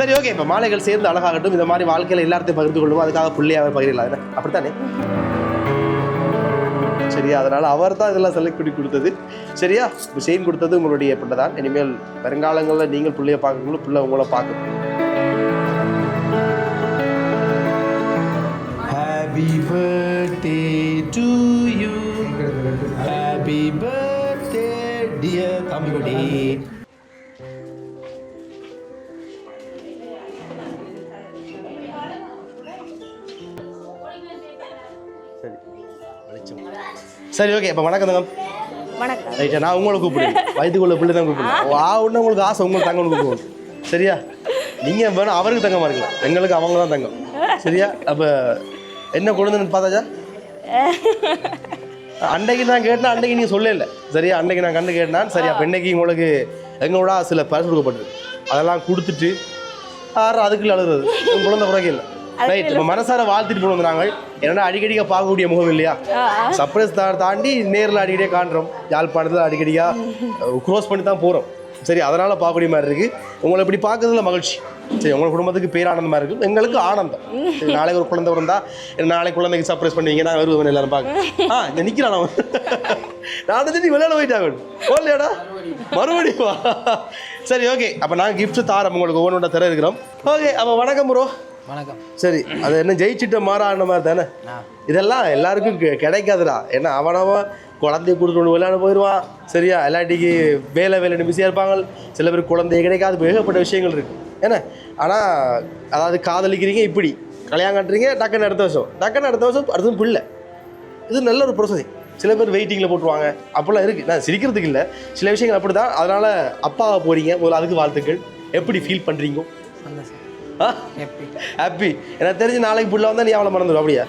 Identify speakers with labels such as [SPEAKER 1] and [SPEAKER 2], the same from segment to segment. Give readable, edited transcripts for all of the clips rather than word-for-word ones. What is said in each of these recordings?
[SPEAKER 1] சரி ஓகே, இப்போ மாலைகள் சேர்ந்து அழகாகட்டும். இந்த மாதிரி வாழ்க்கையில் எல்லாத்தையும் பகிர்ந்து கொள்ளுவோம். அதுக்காக பிள்ளையாவே பகிரலாம், அப்படித்தானே? சரியா, அதனால அவர் தான் இதெல்லாம் செலக்ட் பண்ணி கொடுத்தது. சரியா, இப்போ செயின் கொடுத்தது உங்களுடைய பிள்ளை தான். இனிமேல் வருங்காலங்களில் நீங்கள் பிள்ளைய பார்க்கணும், பிள்ளை உங்களை பார்க்கணும். Happy birthday to you. Happy birthday dear தம்பிக்குட்டி. சரி ஓகே, இப்போ வணக்கம் தங்கம்.
[SPEAKER 2] வணக்கம்.
[SPEAKER 1] ரைட்டா, நான் உங்களை கூப்பிடுவேன். வயதுக்குள்ள பிள்ளை தான் கூப்பிடுவேன். ஒன்று உங்களுக்கு ஆசை, உங்களுக்கு தங்கம்னு கூப்பிடுவோம். சரியா, நீங்கள் வேணும் அவருக்கு தங்கமாக இருக்கலாம், எங்களுக்கு அவங்க தான் தங்கம். சரியா, அப்போ என்ன கொழுந்துன்னு பார்த்தாச்சா? அன்றைக்கு நான் கேட்டேன், அன்றைக்கு நீங்கள் சொல்லல. சரியா, அன்றைக்கு நான் கண்டு கேட்டேன். சரியா, அப்போ இன்னைக்கு உங்களுக்கு எங்களோட சில பரிசு கொடுக்கப்பட்டது, அதெல்லாம் கொடுத்துட்டு அதுக்குள்ள அழுகிறது குழந்தை குறைக்க இல்லை. ரைட், இப்போ மனசார வாழ்த்துட்டு போகணும் நாங்கள். ஏன்னா அடிக்கடியாக பார்க்கக்கூடிய முகம் இல்லையா, சர்ப்ரைஸ் தாண்டி நேரில் அடிக்கடியாக காண்றோம். யாழ்ப்பாணத்தில் அடிக்கடியாக க்ரோஸ் பண்ணி தான் போகிறோம். சரி, அதனால் பார்க்கக்கூடிய மாதிரி இருக்குது. உங்களை இப்படி பார்க்கறதுல மகிழ்ச்சி. சரி, உங்கள் குடும்பத்துக்கு பேரானந்தமாக இருக்குது, எங்களுக்கு ஆனந்தம். நாளைக்கு ஒரு குழந்தை வந்தா நாளைக்கு குழந்தைக்கு சர்ப்ரைஸ் பண்ணுவீங்க, நான் வருவேன் எல்லாரும் பார்க்க. இந்த நிற்கிறான் அவன், நான் நீ விளையாட போயிட்டாங்க போகலையாடா, மறுபடியும் வா. சரி ஓகே, அப்போ நாங்கள் கிஃப்ட் தாரோம் உங்களுக்கு, ஒவ்வொன்றோட தர இருக்கிறோம். ஓகே, அப்போ வணக்கம் ப்ரோ.
[SPEAKER 3] வணக்கம்.
[SPEAKER 1] சரி, அது என்ன ஜெயிச்சுட்ட மாறான மாதிரி தானே, இதெல்லாம் எல்லாருக்கும் கிடைக்காதுடா. ஏன்னா அவனவன் குழந்தைய கொடுத்துட்டு விளையாட போயிடுவான். சரியா, எல்லாட்டிக்கு வேலை பிஸியாக இருப்பாங்க. சில பேர் குழந்தைய கிடைக்காது, ஏகப்பட்ட விஷயங்கள் இருக்குது. ஏன்னா ஆனால் அதாவது காதலிக்கிறீங்க, இப்படி கல்யாணம் கட்டுறீங்க, டக்குன்னு அடுத்த வருஷம் அடுத்த பிள்ளை. இது நல்ல ஒரு ப்ரொசஸிங். சில பேர் வெயிட்டிங்கில் போட்டுருவாங்க, அப்போல்லாம் இருக்குது. நான் சிரிக்கிறதுக்கு இல்லை, சில விஷயங்கள் அப்படி தான். அதனால் அப்பாவை போகிறீங்க, முதல்ல அதுக்கு வாழ்த்துக்கள். எப்படி ஃபீல் பண்ணுறீங்க? ஹாப்பி. எனக்கு தெரிஞ்சு நாளைக்கு புள்ள வந்தால் நீ அவளை மறந்துடும், அப்படியா?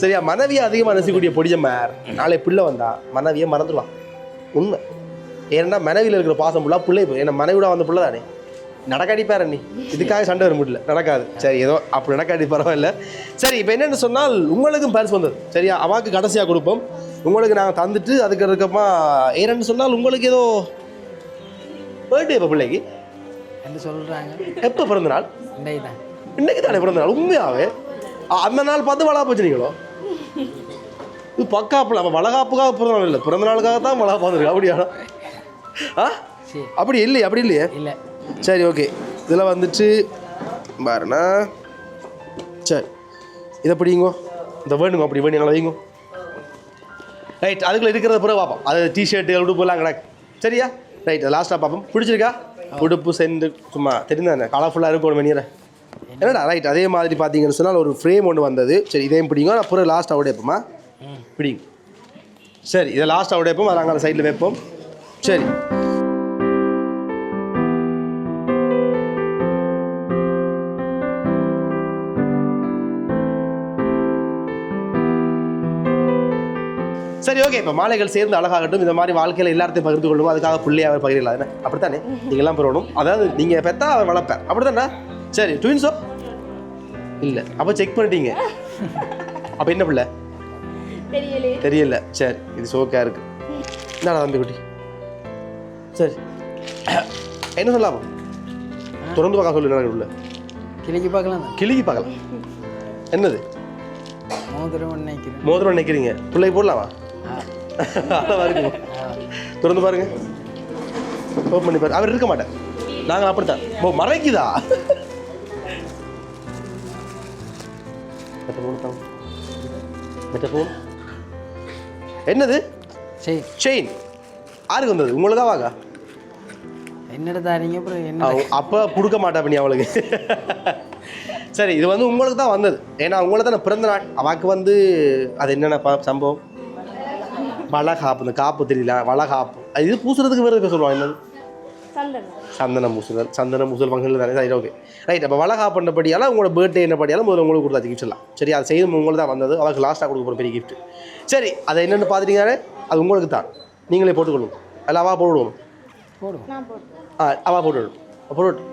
[SPEAKER 1] சரியா, மனைவியை அதிகமாக நசிக்கூடிய பொடியம்மார் நாளைக்கு பிள்ளை வந்தா மனைவியை மறந்துடுவான். உண்மை. ஏன்னா மனைவியில் இருக்கிற பாசம் ஃபுல்லாக பிள்ளை. ஏன்னா மனைவியோட வந்த பிள்ளை தானே, நடக்காடிப்பாரு நீ, இதுக்காக சண்டை வர முடியல, நடக்காது. சரி, ஏதோ அப்படி நடக்காடி பரவாயில்ல. சரி, இப்போ என்னென்னு சொன்னால் உங்களுக்கும் பரிசு வந்தது. சரியா, அவாக்கு கடைசியாக கொடுப்போம், உங்களுக்கு நாங்கள் தந்துட்டு அதுக்கு இருக்கப்பா ஏன்னு சொன்னால் உங்களுக்கு ஏதோ பர்த்டே. இப்போ பிள்ளைக்கு
[SPEAKER 3] என்ன சொல்கிறாங்க, எப்போ
[SPEAKER 1] பிறந்த நாள்? இன்னைக்கு தானே பிறந்த நாள். உண்மையாகவே அந்த நாள் பார்த்து வளகாப்பு வச்சுருக்கீங்களோ? இது பக்காப்பில் அப்போ வளகாப்புக்காக பிறந்த நாள் இல்லை, பிறந்த நாளுக்காக தான் வளகாப்பு வந்துருக்கு, அப்படியா? அப்படி இல்லையே, அப்படி இல்லையே. இல்லை. சரி ஓகே, இதில் வந்துட்டு பாருண்ணா. சரி, இதை பிடிங்கோ, இந்த வேணுங்க, அப்படி வேணும் எங்களை வைங்க. ரைட், அதுக்குள்ளே இருக்கிறத பிறகு பார்ப்போம். அது டிஷர்ட்டு உடுப்புலாம் கிடக்கு. சரியா, ரைட், லாஸ்ட்டாக பார்ப்போம். பிடிச்சிருக்கா? உடுப்பு சென்று சும்மா தெரிந்தானே கலர்ஃபுல்லாக இருக்கும் ஒரு மணியரை. என்னடா, ரைட். அதே மாதிரி பார்த்தீங்கன்னு சொன்னால் ஒரு ஃப்ரேம் ஒன்று வந்தது. சரி, இதையும் பிடிங்க. அப்புறம் லாஸ்ட்டாக உடைப்போமா? பிடிங்க. சரி, இதை லாஸ்ட்டாக உடைப்போம், அதை நாங்கள் சைடில் வைப்போம். சரி, சரி ஓகே, இப்போ மாலைகள் சேர்ந்து அழகாகட்டும். இந்த மாதிரி வாழ்க்கையில் எல்லாத்தையும் பகிர்ந்து கொள்ளுவோம். அதுக்காக பிள்ளையாக அவர் பகிரலாம், அப்படித்தானே? நீங்கள்லாம் பெறணும். அதாவது நீங்கள் பெற்றா அவர் வளர்ப்பார், அப்படித்தானே? சரி, ட்வின்ஸோ இல்லை? அப்போ செக் பண்ணிட்டீங்க. அப்போ என்ன பிள்ளை தெரியல. சரி, இது சோக்காக இருக்குது. என்னடா தம்பி குட்டி? சரி, என்ன சொல்லலாம்? தொடர்ந்து பார்க்க சொல்லு. என்ன உள்ள
[SPEAKER 3] கிளிக்கு பார்க்கலாம்,
[SPEAKER 1] கிளிக்கு பார்க்கலாம். என்னது? மோதிரம் நினைக்கிறீங்க? பிள்ளைக்கு போடலாமா? பாருங்க, திறந்து பாருங்க, ஓப்பன் பண்ணி பாருங்க. அவர் இருக்க மாட்டேன், நாங்கள் அப்படித்தான். ஓ, மறைக்குதா? என்னது? செயின். யாருக்கு வந்தது? உங்களுக்கு தான் வாங்க.
[SPEAKER 3] என்னடா தாரீங்க? அப்புறம் என்ன?
[SPEAKER 1] அப்போ கொடுக்க மாட்டா பண்ணி அவளுக்கு. சரி, இது வந்து உங்களுக்கு தான் வந்தது. ஏன்னா உங்களை தான் பிறந்த நாள். அவாக்கு வந்து அது என்னென்ன சம்பவம்? வளகாப்பு. இந்த காப்பு தெரியல, வளகாப்பு. இது பூசுறதுக்கு வேறு சொல்லுவாங்க. என்னது? சந்தனம் பூசுதல். சந்தனம் பூசுதல் ஃபங்க்ஷனில் தானே. சரி ஓகே, ரைட். அப்போ வளகாப்புன்றபடியால் உங்களோட பர்த்டே என்னப்படியாலும் முதல்ல உங்களுக்கு கொடுத்தாச்சு கிஃப்ட் எல்லாம். சரி, அது செய்து உங்களுக்கு தான் வந்தது. அவளுக்கு லாஸ்ட்டாக கொடுக்க போகிற பெரிய கிஃப்ட். சரி, அதை என்னென்னு பார்த்துட்டீங்கன்னா அது உங்களுக்கு தான். நீங்களே போட்டுக்கொள்ளுங்க. அதில் அவா போட்டுவிடுவோம். அவா போட்டுவிடும். போட்டு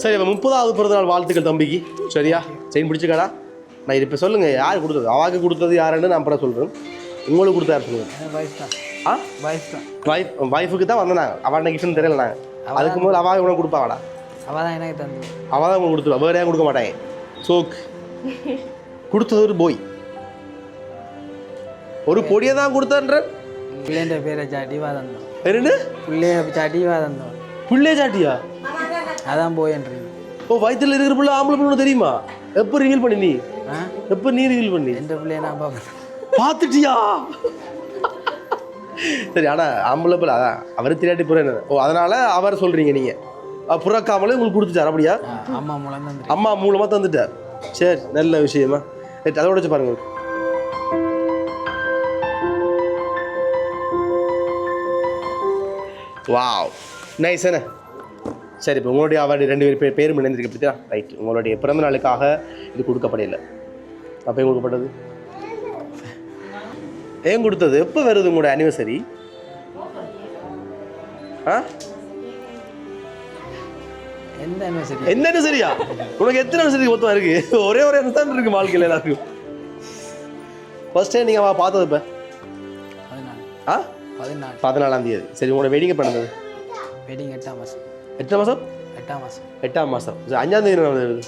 [SPEAKER 1] சரி இப்போ 30வது பிறந்தநாள் வாழ்த்துக்கள் தம்பிக்கு. சரியா, செயின் பிடிச்சிக்கடா. நான் இப்போ சொல்லுங்கள் யார் கொடுத்தது? அவாக்கு கொடுத்தது யாருன்னு நான் அப்புறம் சொல்கிறேன். உங்களுக்கு கொடுத்தா யார் சொல்லுங்கள்?
[SPEAKER 3] வைஃப் தான்.
[SPEAKER 1] ஆ,
[SPEAKER 3] வைஃப் தான்.
[SPEAKER 1] வைஃபுக்கு தான் வந்தாங்க. அவன் கிஃப்ட்னு தெரியல. நாங்கள் அதுக்கு முதல்ல அவாக உனக்கு கொடுப்பாங்கடா.
[SPEAKER 3] அவள் தான் எனக்கு தந்து.
[SPEAKER 1] அவள் தான் உங்களுக்கு கொடுத்துருவா, வேறு யாரும் கொடுக்க மாட்டாங்க. சோக் கொடுத்தது ஒரு போய், ஒரு பொடியை தான் கொடுத்தன்ற.
[SPEAKER 3] பிள்ளைன்ற பேரை சாட்டி வாதந்தோம்.
[SPEAKER 1] என்ன
[SPEAKER 3] பிள்ளைய சாட்டி வாதந்தோம்.
[SPEAKER 1] பிள்ளைய சாட்டியா?
[SPEAKER 3] அதான் போயன்றீங்க.
[SPEAKER 1] ஓ, வயிற்றுல இருக்கிற பிள்ளை ஆம்பளை பிள்ளை தெரியுமா? எப்போ ரிவீல் பண்ணி நீ? எப்போ நீ ரிவீல் பண்ணி?
[SPEAKER 3] எந்த பிள்ளைய நான் பார்ப்பேன்.
[SPEAKER 1] பார்த்துட்டியா? சரி, ஆனால் ஆம்பளை பிள்ளை அதான் அவர் தெரியாட்டி புற என்ன? ஓ, அதனால அவர் சொல்கிறீங்க நீங்கள் புறக்காமலே உங்களுக்கு கொடுத்துட்டார் அப்படியா?
[SPEAKER 3] அம்மா மூலம் தான்.
[SPEAKER 1] அம்மா மூலமாக தந்துட்டார். சரி, நல்ல விஷயமா. ரைட், அதோட வச்சு பாருங்க. வாவ், நைஸ் என்ன? சரி, இப்போ உங்களுடைய அவருடைய 2 பேர் பேரும் இணைந்திருக்கு பற்றியா? ரைட், உங்களுடைய பிறந்த நாளுக்காக இது கொடுக்கப்படையில. அப்போ ஏன் கொடுக்கப்பட்டது? ஏன் கொடுத்தது? எப்போ வருது உங்களோட அனிவர்சரி? ஆ,
[SPEAKER 3] எந்த அனிவர்சரி?
[SPEAKER 1] என்ன அனிவர்சரியா? உனக்கு எத்தனை அனிவர்சரி மொத்தம் இருக்கு? ஒரே அனிவர்சரி இருக்கு வாழ்க்கையில் எல்லாருக்கும். ஃபர்ஸ்ட் டைம் நீங்கள் பார்த்தது இப்போ 14ஆம் தேதி. சரி, உங்களோட வெட்டிங் எப்போ நடந்தது?
[SPEAKER 3] வெட்டிங் 8ஆம் மாதம்.
[SPEAKER 1] 8ஆம் மாதம்?
[SPEAKER 3] 8ஆம் மாதம்.
[SPEAKER 1] 8ஆம் மாதம். சரி, 5ஆம் தேதி என்ன வருது?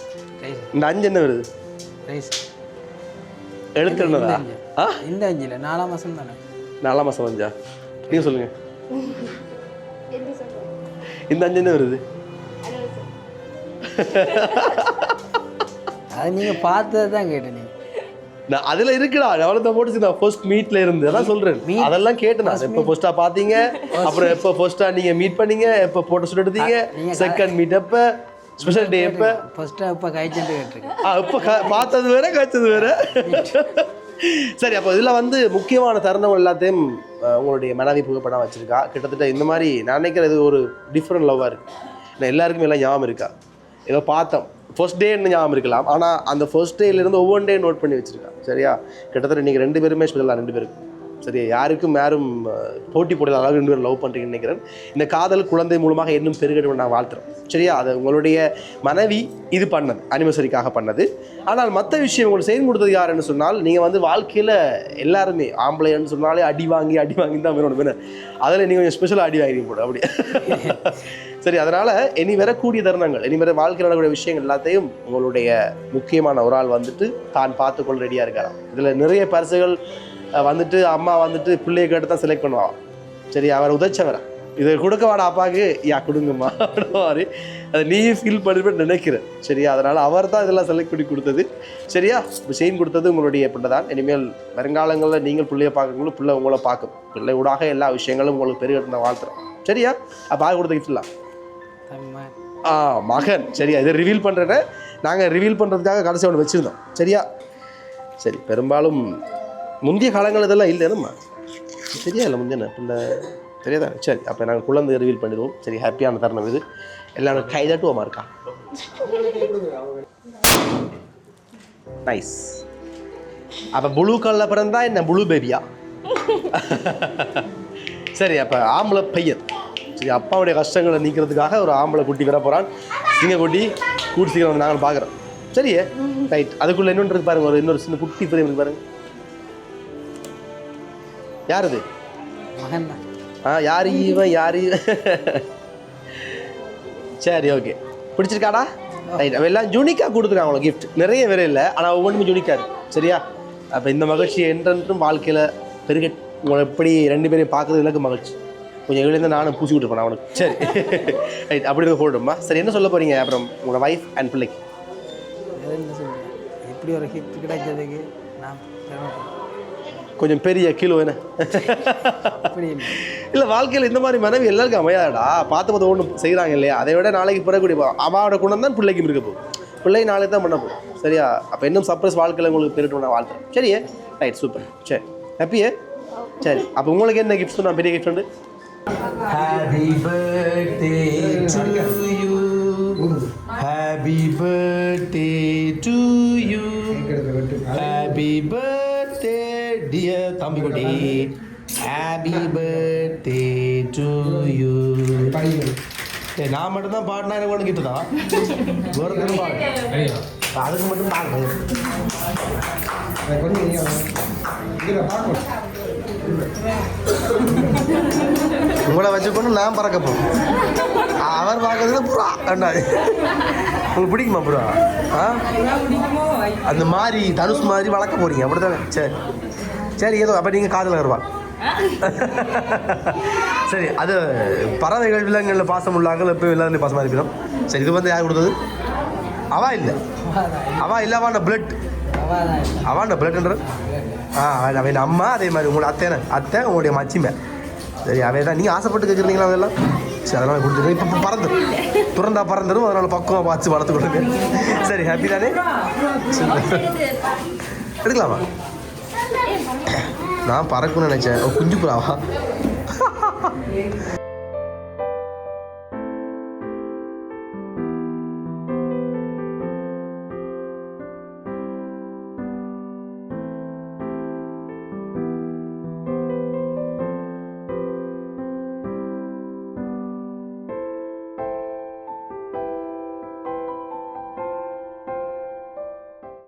[SPEAKER 1] இந்த 5 என்ன வருது?
[SPEAKER 3] ரைஸ்
[SPEAKER 1] எழுத்து என்னதா? ஆ,
[SPEAKER 3] இந்த 5 இல்லை, 4ஆம் மாதம் தானே.
[SPEAKER 1] 4ஆம் மாதம் 5ஆ? நீங்கள் சொல்லுங்கள். இந்த 5 என்ன வருது?
[SPEAKER 3] அது நீங்கள் பார்த்தது தான் கேட்டேன். நீங்கள்
[SPEAKER 1] நான் அதில் இருக்குடா, எவ்வளோ போட்டுச்சு. நான் ஃபர்ஸ்ட் மீட்டில் இருந்து அதான் சொல்கிறேன். அதெல்லாம் கேட்டு நான் எப்போ ஃபர்ஸ்ட்டாக பார்த்தீங்க, அப்புறம் எப்போ ஃபர்ஸ்ட்டாக நீங்கள் மீட் பண்ணீங்க, எப்போ ஃபோட்டோ ஷூட் எடுத்தீங்க, செகண்ட் மீட் எப்போ, ஸ்பெஷல் டே எப்போ,
[SPEAKER 3] ஃபர்ஸ்ட்டாக எப்போ காய்ச்சல் கேட்டிருக்கேன்.
[SPEAKER 1] எப்போ பார்த்தது வேற காய்ச்சது வேற. சரி, அப்போ இதில் வந்து முக்கியமான தருணம் எல்லாத்தையும் உங்களுடைய மனைவி புகைப்படம் வச்சுருக்கா. கிட்டத்தட்ட இந்த மாதிரி நான் நினைக்கிறது ஒரு டிஃப்ரெண்ட் லவ்வாக இருக்குது. நான் எல்லாருக்குமே எல்லாம் ஞாபகம் இருக்கா? ஏதோ பார்த்தோம் ஃபர்ஸ்ட் டேன்னு ஞாபகம் இருக்கலாம், ஆனால் அந்த ஃபர்ஸ்ட் டேலேருந்து ஒவ்வொரு டே நோட் பண்ணி வச்சுருக்கான். சரியா, கிட்டத்தட்ட நீங்கள் 2 பேருமே ஸ்பெஷலாக 2 பேருக்கு. சரியா, யாருக்கும் போட்டி போடல அளவுக்கு 2 பேரும் லவ் பண்ணுறீங்கன்னு நினைக்கிறேன். இந்த காதல் குழந்தை மூலமாக இன்னும் பெருகட்டும் நான் வாழ்த்துறேன். சரியா, அது உங்களுடைய மனைவி இது பண்ணது, அனிவர்சரிக்காக பண்ணது. ஆனால் மற்ற விஷயம் உங்களுக்கு செய்து கொடுத்தது யாருன்னு சொன்னால், நீங்கள் வந்து வாழ்க்கையில் எல்லாருமே ஆம்பளைன்னு சொன்னாலே அடி வாங்கி தான் வேணும். அதில் நீங்கள் கொஞ்சம் ஸ்பெஷலாக அடி வாங்கி போட அப்படி. சரி, அதனால் இனி வரக்கூடிய தருணங்கள், இனி வர வாழ்க்கையில் நடக்கூடிய விஷயங்கள் எல்லாத்தையும் உங்களுடைய முக்கியமான ஒரு ஆள் வந்துட்டு தான் பார்த்துக்கொள்ள ரெடியாக இருக்கலாம். இதில் நிறைய பரிசுகள் வந்துட்டு அம்மா வந்துட்டு பிள்ளையை கேட்டு தான் செலக்ட் பண்ணுவான். சரி, அவர் உதச்சவரை இதை கொடுக்க வாடா அப்பாவுக்கு, யா கொடுங்கம்மா மாதிரி அதை நீ ஃபீல் பண்ணிட்டு நினைக்கிறேன். சரியா, அதனால் அவர் தான் இதெல்லாம் செலக்ட் பண்ணி கொடுத்தது. சரியா, இப்போ செயின் கொடுத்தது உங்களுடைய பிள்ளை தான். இனிமேல் வருங்காலங்களில் நீங்கள் பிள்ளையை பார்க்குறவங்களும் பிள்ளை உங்களை பார்க்கும். பிள்ளை ஊடாக எல்லா விஷயங்களும் உங்களுக்கு பெருகிட்டு நான் வாழ்த்துறேன். சரியா, அப்போ ஆக கொடுத்த கிஃப்ட்லாம் மகன். சரியா, இதை ரிவீல் பண்ணுறேன். நாங்கள் ரிவீல் பண்ணுறதுக்காக கடைசி ஒன்று வச்சுருந்தோம். சரியா, சரி, பெரும்பாலும் முந்தைய காலங்கள் இதெல்லாம் இல்லைன்னும்மா. சரியா, இல்லை முந்தின பிள்ளை தெரியாதானே? சரி, அப்போ நாங்கள் குழந்தை ரிவீல் பண்ணிடுவோம். சரி, ஹாப்பியான தருணம் இது. எல்லாம் கைதட்டுவோமா இருக்கா? நைஸ். அப்போ ப்ளூ கலரில் பிறந்தா என்ன ப்ளூ பேபியா? சரி, அப்போ ஆம்பளை பையன். சரி, அப்பாவுடைய கஷ்டங்களை நீக்கிறதுக்காக ஒரு ஆம்பளை குட்டி வர போகிறான். சிங்க குட்டி கூட்டு சீக்கிரம் நாங்கள் பார்க்குறோம். சரியே, ரைட். அதுக்குள்ளே இன்னொன்று இருக்கு பாருங்க, ஒரு இன்னொரு சின்ன குட்டி ஃப்ரேம் இருக்கு பாருங்க. யார் அது?
[SPEAKER 3] மகன் தான்.
[SPEAKER 1] யார் இவன்? யார்? சரி, ஓகே, பிடிச்சிருக்காடா? ரைட். அவ எல்லாம் யூனிக்காக கொடுத்துருக்காங்க அவங்களுக்கு கிஃப்ட். நிறைய வேற இல்லை, ஆனால் ஒவ்வொன்றுமே யூனிக்காக இருக்குது. சரியா, அப்போ இந்த மகிழ்ச்சி என்றென்றும் வாழ்க்கையில் பெருக உங்களை எப்படி 2 பேரையும் பார்க்குறது எனக்கு மகிழ்ச்சி. கொஞ்சம் எவ்வளோ நானும் பூசி விட்டுருப்பேன் அவனுக்கு. சரி, ரைட். அப்படி இருக்க போடுமா? சரி, என்ன சொல்ல போகிறீங்க அப்புறம் உங்களோட வைஃப் அண்ட் பிள்ளைக்கு?
[SPEAKER 3] என்ன சொல்கிறேன், இப்படி ஒரு கிஃப்ட் கிடைச்சதுக்கு நான்
[SPEAKER 1] கொஞ்சம் பெரிய கிலோ என்ன? இல்லை, வாழ்க்கையில் இந்த மாதிரி மனைவி எல்லாருக்கும் அமையாதடா. பார்த்து ஒன்றும் செய்கிறாங்க இல்லையா, அதை விட நாளைக்கு பிறக்கூடிய அம்மாவோட குணம் தான் பிள்ளைக்கும் இருக்க போகும். பிள்ளை நாளைக்கு தான் பண்ண போகும். சரியா, அப்போ இன்னும் சர்ப்ரைஸ் வாழ்க்கையில் உங்களுக்கு பெருட்டு நான் வாழ்த்துறேன். சரியே, ரைட், சூப்பர். சரி, ஹாப்பியே. சரி, அப்போ உங்களுக்கு என்ன கிஃப்ட் சொன்னால் பெரிய கிஃப்ட் உண்டு?
[SPEAKER 2] Happy birthday to you. Happy birthday to you. Happy birthday dear தம்பிக்குட்டி. Happy birthday to you.
[SPEAKER 1] சரி நான் மட்டும் தான் பாடினா எனக்கு ஒன்று கிட்டுதா ஒருத்தரும் பாடு அதுக்கு மட்டும் பாடு உங்களை வச்சுக்கொண்டு நான் பறக்க போகிறேன் அவர் பார்க்கறதுல புறா கண்டாது உங்களுக்கு பிடிக்குமா புறா ஆ அந்த மாதிரி தனுஷ் மாதிரி வளர்க்க போறீங்க அப்படி தானே சரி சரி ஏதோ அப்போ நீங்கள் காதல் வருவா சரி அது பறவைகள் விலங்குகளில் பாசம் உள்ளாங்க எப்போ எல்லாருமே பாசமாக இருக்கணும் சரி இது வந்து யார் கொடுத்தது அவா இல்லை அவா இல்லை அவாண்ட பிளட் அவாண்ட பிளட்ன்ற அவன் அம்மா அதே மாதிரி உங்களோட அத்தை உங்களுடைய மச்சிமை சரி அவை தான் நீங்கள் ஆசைப்பட்டு கேட்குறீங்களா அதெல்லாம் சரி அதெல்லாம் கொடுத்துருங்க இப்போ பறந்துடும் பறந்துடும் அதனால் பக்குவமாக பார்த்து வளர்த்து கொடுங்க சரி ஹாப்பி தானே எடுக்கலாமா நான் பறக்கணும்னு நினச்சேன் குஞ்சு புறாவா